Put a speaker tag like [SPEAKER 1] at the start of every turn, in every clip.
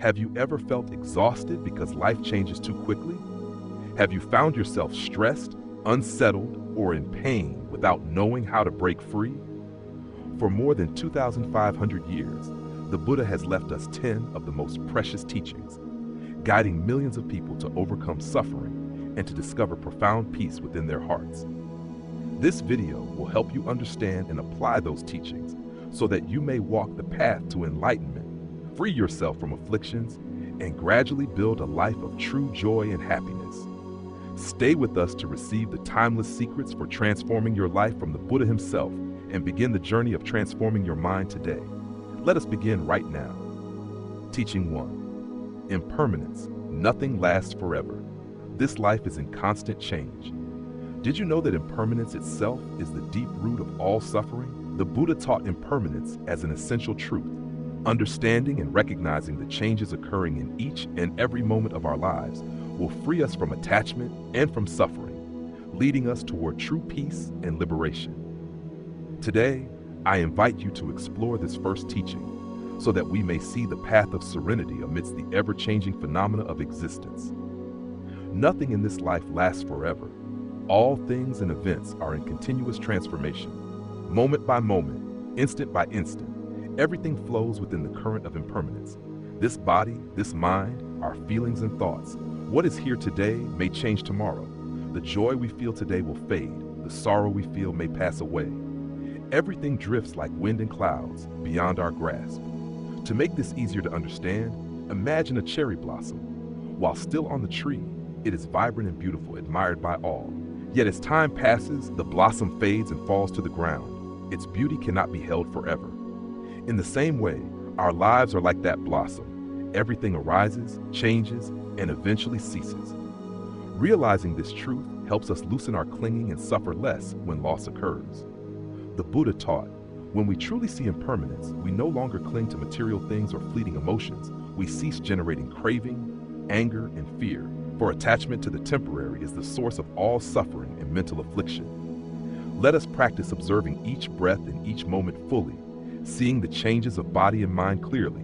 [SPEAKER 1] Have you ever felt exhausted because life changes too quickly? Have you found yourself stressed, unsettled, or in pain without knowing how to break free? For more than 2,500 years, the Buddha has left us 10 of the most precious teachings, guiding millions of people to overcome suffering and to discover profound peace within their hearts. This video will help you understand and apply those teachings so that you may walk the path to enlightenment, free yourself from afflictions, and gradually build a life of true joy and happiness. Stay with us to receive the timeless secrets for transforming your life from the Buddha himself and begin the journey of transforming your mind today. Let us begin right now. Teaching 1. Impermanence. Nothing lasts forever. This life is in constant change. Did you know that impermanence itself is the deep root of all suffering? The Buddha taught impermanence as an essential truth. Understanding and recognizing the changes occurring in each and every moment of our lives will free us from attachment and from suffering, leading us toward true peace and liberation. Today, I invite you to explore this first teaching so that we may see the path of serenity amidst the ever-changing phenomena of existence. Nothing in this life lasts forever. All things and events are in continuous transformation. Moment by moment, instant by instant, everything flows within the current of impermanence. This body, this mind, our feelings and thoughts. What is here today may change tomorrow. The joy we feel today will fade. The sorrow we feel may pass away. Everything drifts like wind and clouds, beyond our grasp. To make this easier to understand, imagine a cherry blossom. While still on the tree, it is vibrant and beautiful, admired by all. Yet as time passes, the blossom fades and falls to the ground. Its beauty cannot be held forever. In the same way, our lives are like that blossom. Everything arises, changes, and eventually ceases. Realizing this truth helps us loosen our clinging and suffer less when loss occurs. The Buddha taught, when we truly see impermanence, we no longer cling to material things or fleeting emotions. We cease generating craving, anger, and fear, for attachment to the temporary is the source of all suffering and mental affliction. Let us practice observing each breath and each moment fully, seeing the changes of body and mind clearly.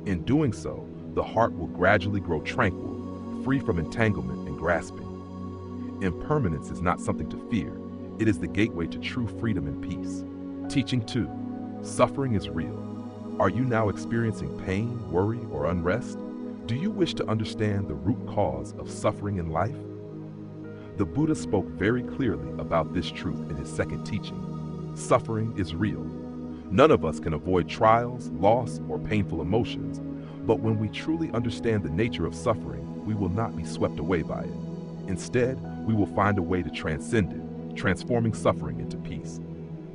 [SPEAKER 1] In doing so, the heart will gradually grow tranquil, free from entanglement and grasping. Impermanence is not something to fear. It is the gateway to true freedom and peace. Teaching 2. Suffering is real. Are you now experiencing pain, worry, or unrest? Do you wish to understand the root cause of suffering in life? The Buddha spoke very clearly about this truth in his second teaching. Suffering is real. None of us can avoid trials, loss, or painful emotions, but when we truly understand the nature of suffering, we will not be swept away by it. Instead, we will find a way to transcend it, transforming suffering into peace.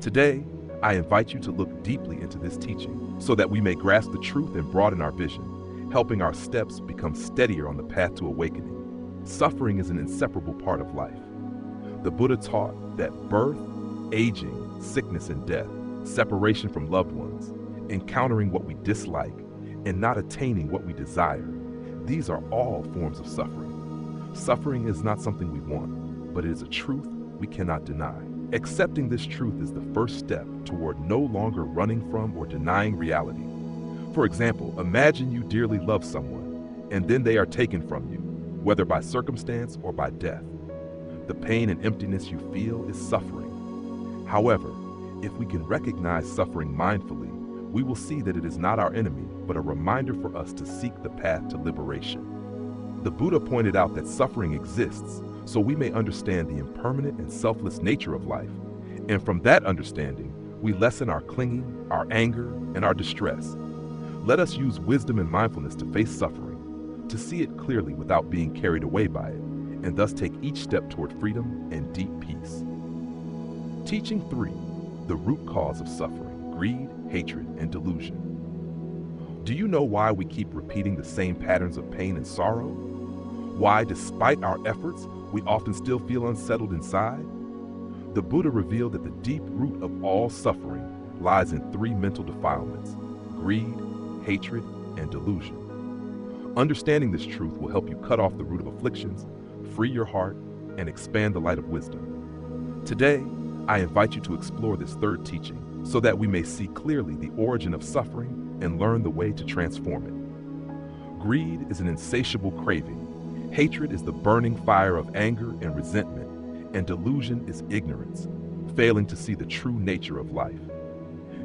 [SPEAKER 1] Today, I invite you to look deeply into this teaching so that we may grasp the truth and broaden our vision, helping our steps become steadier on the path to awakening. Suffering is an inseparable part of life. The Buddha taught that birth, aging, sickness, and death, separation from loved ones, encountering what we dislike, and not attaining what we desire, these are all forms of suffering. Suffering is not something we want, but it is a truth we cannot deny. Accepting this truth is the first step toward no longer running from or denying reality. For example, imagine you dearly love someone, and then they are taken from you, whether by circumstance or by death. The pain and emptiness you feel is suffering. However, if we can recognize suffering mindfully, we will see that it is not our enemy, but a reminder for us to seek the path to liberation. The Buddha pointed out that suffering exists so we may understand the impermanent and selfless nature of life, and from that understanding, we lessen our clinging, our anger, and our distress. Let us use wisdom and mindfulness to face suffering, to see it clearly without being carried away by it, and thus take each step toward freedom and deep peace. Teaching 3. The root cause of suffering: greed, hatred, and delusion. Do you know why we keep repeating the same patterns of pain and sorrow? Why, despite our efforts, we often still feel unsettled inside? The Buddha revealed that the deep root of all suffering lies in 3 mental defilements: greed, hatred, and delusion. Understanding this truth will help you cut off the root of afflictions, free your heart, and expand the light of wisdom. Today, I invite you to explore this third teaching so that we may see clearly the origin of suffering and learn the way to transform it. Greed is an insatiable craving. Hatred is the burning fire of anger and resentment, and delusion is ignorance, failing to see the true nature of life.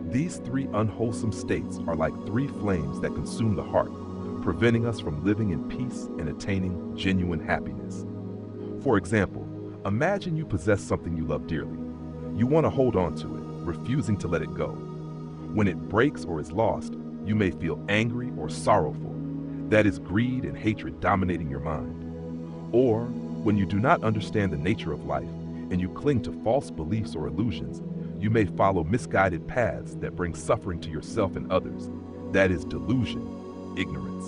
[SPEAKER 1] These three unwholesome states are like three flames that consume the heart, preventing us from living in peace and attaining genuine happiness. For example, imagine you possess something you love dearly. You want to hold on to it, refusing to let it go. When it breaks or is lost, you may feel angry or sorrowful. That is greed and hatred dominating your mind. Or, when you do not understand the nature of life and you cling to false beliefs or illusions, you may follow misguided paths that bring suffering to yourself and others. That is delusion, ignorance.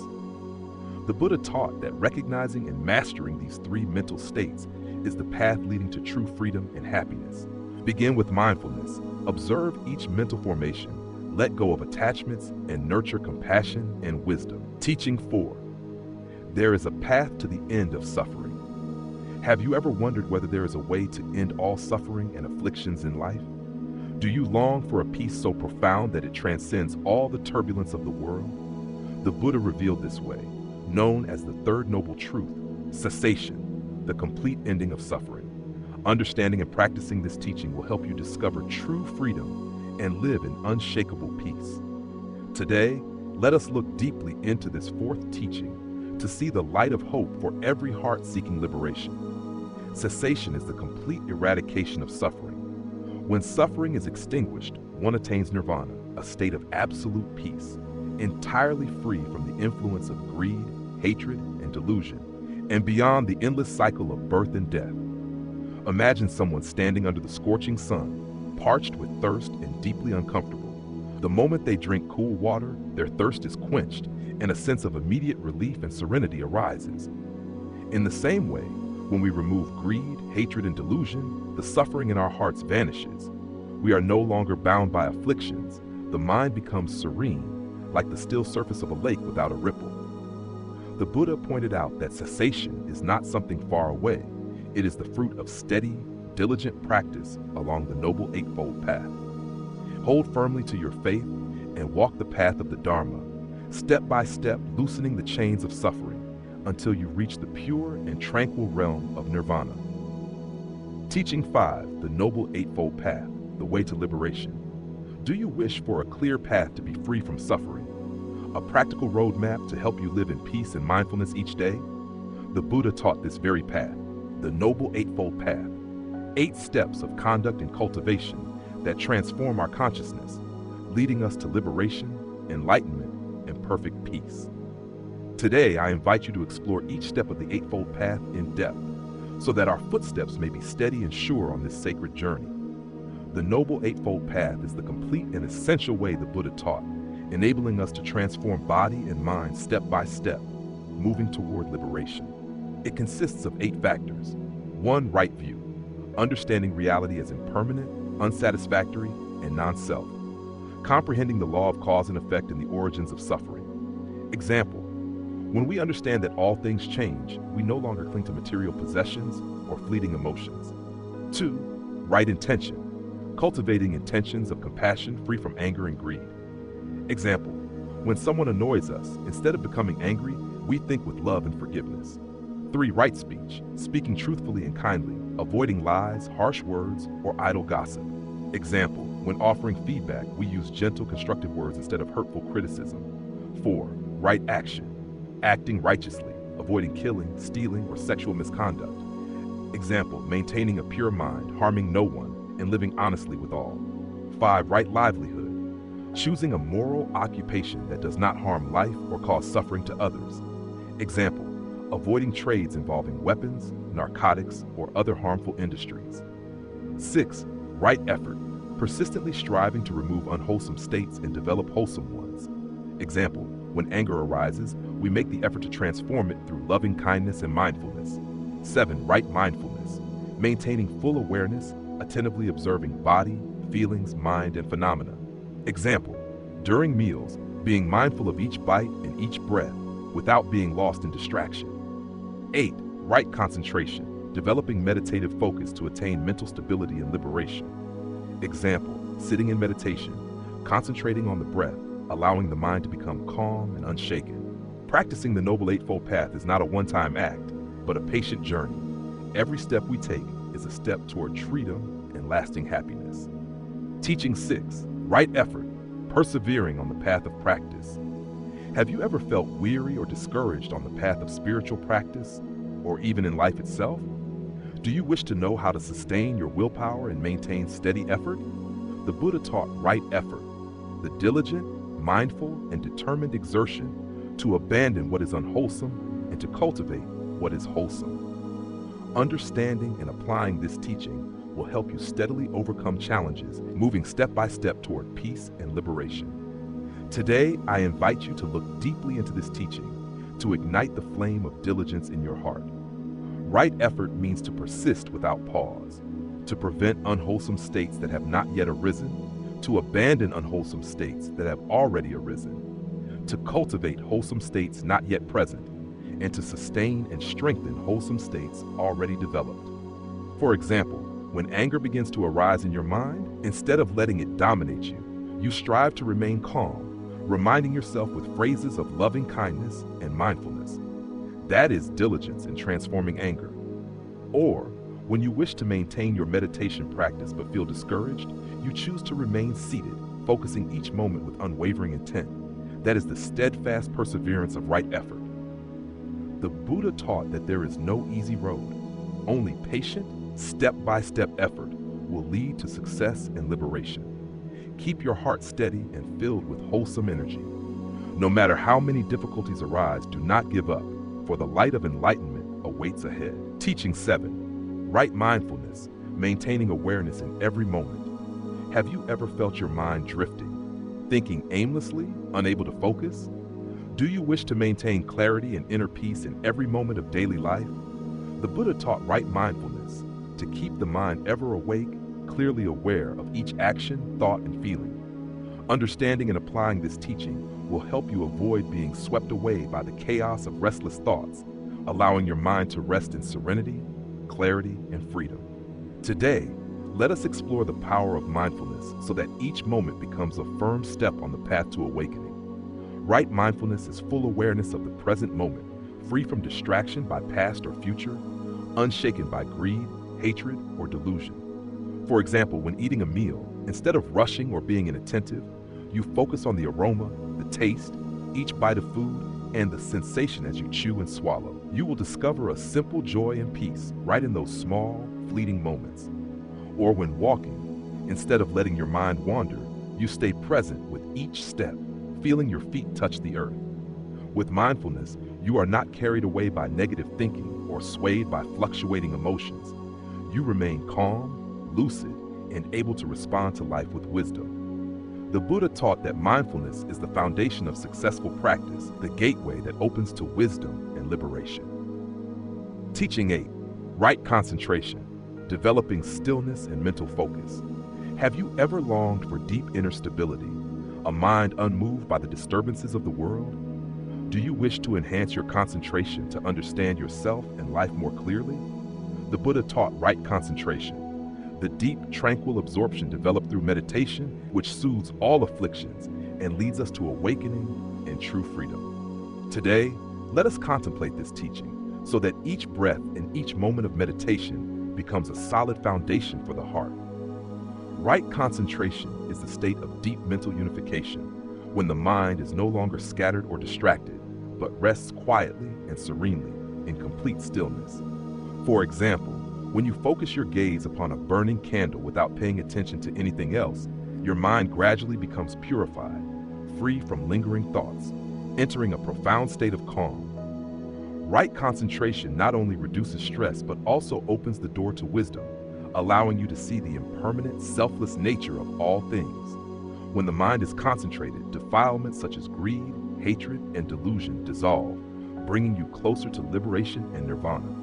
[SPEAKER 1] The Buddha taught that recognizing and mastering these three mental states is the path leading to true freedom and happiness. Begin with mindfulness. Observe each mental formation. Let go of attachments and nurture compassion and wisdom. Teaching 4. There is a path to the end of suffering. Have you ever wondered whether there is a way to end all suffering and afflictions in life? Do you long for a peace so profound that it transcends all the turbulence of the world? The Buddha revealed this way, known as the third noble truth, cessation, the complete ending of suffering. Understanding and practicing this teaching will help you discover true freedom and live in unshakable peace. Today, let us look deeply into this fourth teaching to see the light of hope for every heart seeking liberation. Cessation is the complete eradication of suffering. When suffering is extinguished, one attains nirvana, a state of absolute peace, entirely free from the influence of greed, hatred, and delusion, and beyond the endless cycle of birth and death. Imagine someone standing under the scorching sun, parched with thirst and deeply uncomfortable. The moment they drink cool water, their thirst is quenched, and a sense of immediate relief and serenity arises. In the same way, when we remove greed, hatred, and delusion, the suffering in our hearts vanishes. We are no longer bound by afflictions. The mind becomes serene, like the still surface of a lake without a ripple. The Buddha pointed out that cessation is not something far away. It is the fruit of steady, diligent practice along the Noble Eightfold Path. Hold firmly to your faith and walk the path of the Dharma, step by step loosening the chains of suffering until you reach the pure and tranquil realm of nirvana. Teaching 5, the Noble Eightfold Path, the way to liberation. Do you wish for a clear path to be free from suffering? A practical roadmap to help you live in peace and mindfulness each day? The Buddha taught this very path, the Noble Eightfold Path. 8 steps of conduct and cultivation that transform our consciousness, leading us to liberation, enlightenment, and perfect peace. Today, I invite you to explore each step of the Eightfold Path in depth, so that our footsteps may be steady and sure on this sacred journey. The Noble Eightfold Path is the complete and essential way the Buddha taught, enabling us to transform body and mind step by step, moving toward liberation. It consists of 8 factors. 1. Right view. Understanding reality as impermanent, unsatisfactory, and non-self. Comprehending the law of cause and effect and the origins of suffering. Example: when we understand that all things change, we no longer cling to material possessions or fleeting emotions. 2. Right intention. Cultivating intentions of compassion free from anger and greed. Example: when someone annoys us, instead of becoming angry, we think with love and forgiveness. 3. Right speech. Speaking truthfully and kindly, avoiding lies, harsh words, or idle gossip. Example: when offering feedback, we use gentle, constructive words instead of hurtful criticism. 4. Right action. Acting righteously, avoiding killing, stealing, or sexual misconduct. Example: maintaining a pure mind, harming no one, and living honestly with all. 5. Right livelihood. Choosing a moral occupation that does not harm life or cause suffering to others. Example: avoiding trades involving weapons, narcotics, or other harmful industries. 6. Right effort. Persistently striving to remove unwholesome states and develop wholesome ones. Example: when anger arises, we make the effort to transform it through loving kindness and mindfulness. 7. Right mindfulness. Maintaining full awareness, attentively observing body, feelings, mind, and phenomena. Example: during meals, being mindful of each bite and each breath without being lost in distraction. 8. Right concentration. Developing meditative focus to attain mental stability and liberation. Example: sitting in meditation, concentrating on the breath, allowing the mind to become calm and unshaken. Practicing the Noble Eightfold Path is not a one-time act, but a patient journey. Every step we take is a step toward freedom and lasting happiness. Teaching 6, right effort, persevering on the path of practice. Have you ever felt weary or discouraged on the path of spiritual practice, or even in life itself? Do you wish to know how to sustain your willpower and maintain steady effort? The Buddha taught right effort, the diligent, mindful, and determined exertion to abandon what is unwholesome and to cultivate what is wholesome. Understanding and applying this teaching will help you steadily overcome challenges, moving step by step toward peace and liberation. Today, I invite you to look deeply into this teaching to ignite the flame of diligence in your heart. Right effort means to persist without pause, to prevent unwholesome states that have not yet arisen, to abandon unwholesome states that have already arisen, to cultivate wholesome states not yet present, and to sustain and strengthen wholesome states already developed. For example, when anger begins to arise in your mind, instead of letting it dominate you, you strive to remain calm, reminding yourself with phrases of loving kindness and mindfulness. That is diligence in transforming anger. Or, when you wish to maintain your meditation practice but feel discouraged, you choose to remain seated, focusing each moment with unwavering intent. That is the steadfast perseverance of right effort. The Buddha taught that there is no easy road. Only patient, step-by-step effort will lead to success and liberation. Keep your heart steady and filled with wholesome energy. No matter how many difficulties arise, do not give up, for the light of enlightenment awaits ahead. Teaching 7, right mindfulness, maintaining awareness in every moment. Have you ever felt your mind drifting, thinking aimlessly, unable to focus? Do you wish to maintain clarity and inner peace in every moment of daily life? The Buddha taught right mindfulness, to keep the mind ever awake, clearly aware of each action, thought, and feeling. Understanding and applying this teaching will help you avoid being swept away by the chaos of restless thoughts, allowing your mind to rest in serenity, clarity, and freedom. Today, let us explore the power of mindfulness so that each moment becomes a firm step on the path to awakening. Right mindfulness is full awareness of the present moment, free from distraction by past or future, unshaken by greed, hatred, or delusion. For example, when eating a meal, instead of rushing or being inattentive, you focus on the aroma, the taste, each bite of food, and the sensation as you chew and swallow. You will discover a simple joy and peace right in those small, fleeting moments. Or when walking, instead of letting your mind wander, you stay present with each step, feeling your feet touch the earth. With mindfulness, you are not carried away by negative thinking or swayed by fluctuating emotions. You remain calm, lucid, and able to respond to life with wisdom. The Buddha taught that mindfulness is the foundation of successful practice, the gateway that opens to wisdom and liberation. Teaching 8, right concentration, developing stillness and mental focus. Have you ever longed for deep inner stability, a mind unmoved by the disturbances of the world? Do you wish to enhance your concentration to understand yourself and life more clearly? The Buddha taught right concentration, the deep, tranquil absorption developed through meditation, which soothes all afflictions and leads us to awakening and true freedom. Today, let us contemplate this teaching so that each breath and each moment of meditation becomes a solid foundation for the heart. Right concentration is the state of deep mental unification, when the mind is no longer scattered or distracted, but rests quietly and serenely in complete stillness. For example, when you focus your gaze upon a burning candle without paying attention to anything else, your mind gradually becomes purified, free from lingering thoughts, entering a profound state of calm. Right concentration not only reduces stress, but also opens the door to wisdom, allowing you to see the impermanent, selfless nature of all things. When the mind is concentrated, defilements such as greed, hatred, and delusion dissolve, bringing you closer to liberation and nirvana.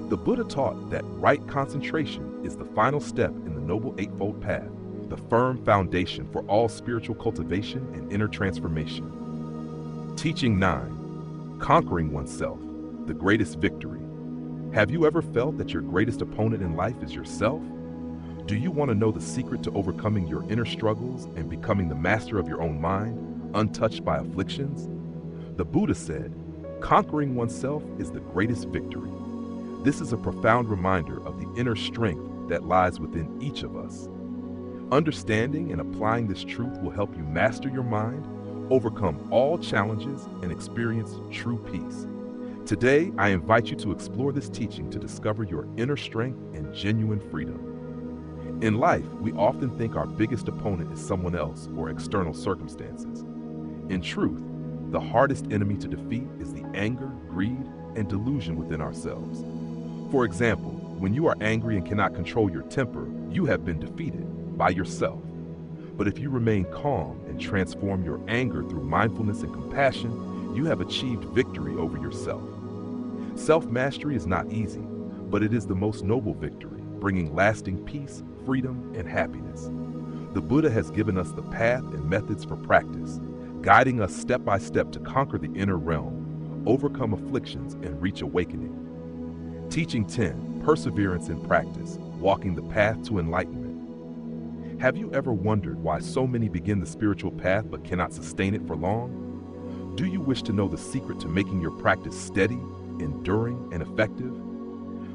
[SPEAKER 1] The Buddha taught that right concentration is the final step in the Noble Eightfold Path, the firm foundation for all spiritual cultivation and inner transformation. Teaching 9, conquering oneself, the greatest victory. Have you ever felt that your greatest opponent in life is yourself? Do you want to know the secret to overcoming your inner struggles and becoming the master of your own mind, untouched by afflictions? The Buddha said, "Conquering oneself is the greatest victory." This is a profound reminder of the inner strength that lies within each of us. Understanding and applying this truth will help you master your mind, overcome all challenges, and experience true peace. Today, I invite you to explore this teaching to discover your inner strength and genuine freedom. In life, we often think our biggest opponent is someone else or external circumstances. In truth, the hardest enemy to defeat is the anger, greed, and delusion within ourselves. For example, when you are angry and cannot control your temper, you have been defeated by yourself. But if you remain calm and transform your anger through mindfulness and compassion, you have achieved victory over yourself. Self-mastery is not easy, but it is the most noble victory, bringing lasting peace, freedom, and happiness. The Buddha has given us the path and methods for practice, guiding us step by step to conquer the inner realm, overcome afflictions, and reach awakening. Teaching 10, Perseverance in Practice, Walking the Path to Enlightenment. Have you ever wondered why so many begin the spiritual path but cannot sustain it for long? Do you wish to know the secret to making your practice steady, enduring, and effective?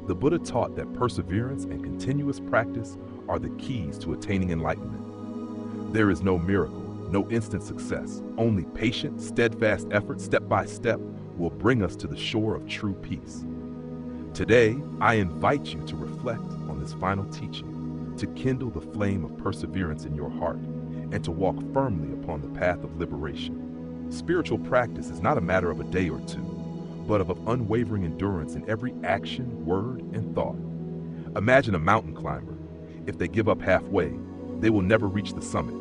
[SPEAKER 1] The Buddha taught that perseverance and continuous practice are the keys to attaining enlightenment. There is no miracle, no instant success. Only patient, steadfast effort, step by step, will bring us to the shore of true peace. Today, I invite you to reflect on this final teaching, to kindle the flame of perseverance in your heart, and to walk firmly upon the path of liberation. Spiritual practice is not a matter of a day or two, but of unwavering endurance in every action, word, and thought. Imagine a mountain climber. If they give up halfway, they will never reach the summit.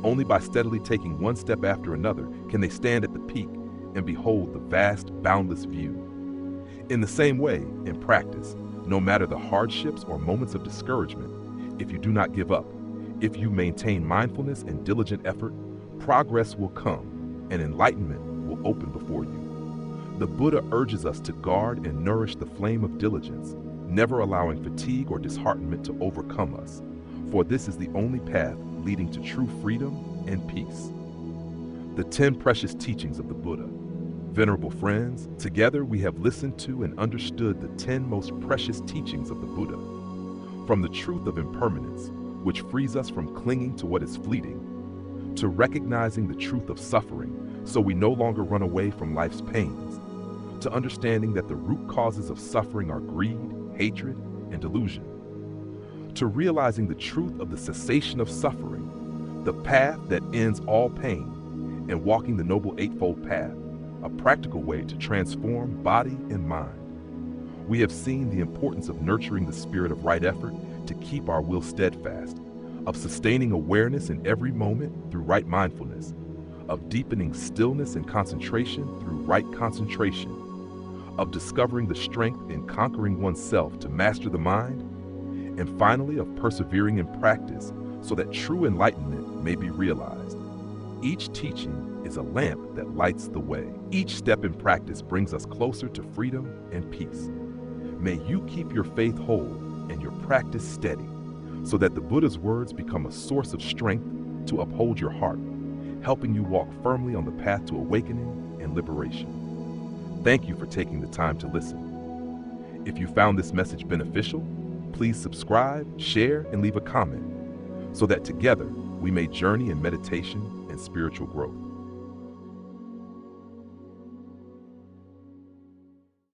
[SPEAKER 1] Only by steadily taking one step after another can they stand at the peak and behold the vast, boundless view. In the same way, in practice, no matter the hardships or moments of discouragement, if you do not give up, if you maintain mindfulness and diligent effort, progress will come and enlightenment will open before you. The Buddha urges us to guard and nourish the flame of diligence, never allowing fatigue or disheartenment to overcome us, for this is the only path leading to true freedom and peace. The 10 precious teachings of the Buddha. Venerable friends, together we have listened to and understood the 10 most precious teachings of the Buddha. From the truth of impermanence, which frees us from clinging to what is fleeting, to recognizing the truth of suffering so we no longer run away from life's pains, to understanding that the root causes of suffering are greed, hatred, and delusion, to realizing the truth of the cessation of suffering, the path that ends all pain, and walking the Noble Eightfold Path, a practical way to transform body and mind. We have seen the importance of nurturing the spirit of right effort to keep our will steadfast, of sustaining awareness in every moment through right mindfulness, of deepening stillness and concentration through right concentration, of discovering the strength in conquering oneself to master the mind, and finally of persevering in practice so that true enlightenment may be realized. Each teaching is a lamp that lights the way. Each step in practice brings us closer to freedom and peace. May you keep your faith whole and your practice steady, so that the Buddha's words become a source of strength to uphold your heart, helping you walk firmly on the path to awakening and liberation. Thank you for taking the time to listen. If you found this message beneficial, please subscribe, share, and leave a comment, so that together we may journey in meditation and spiritual growth.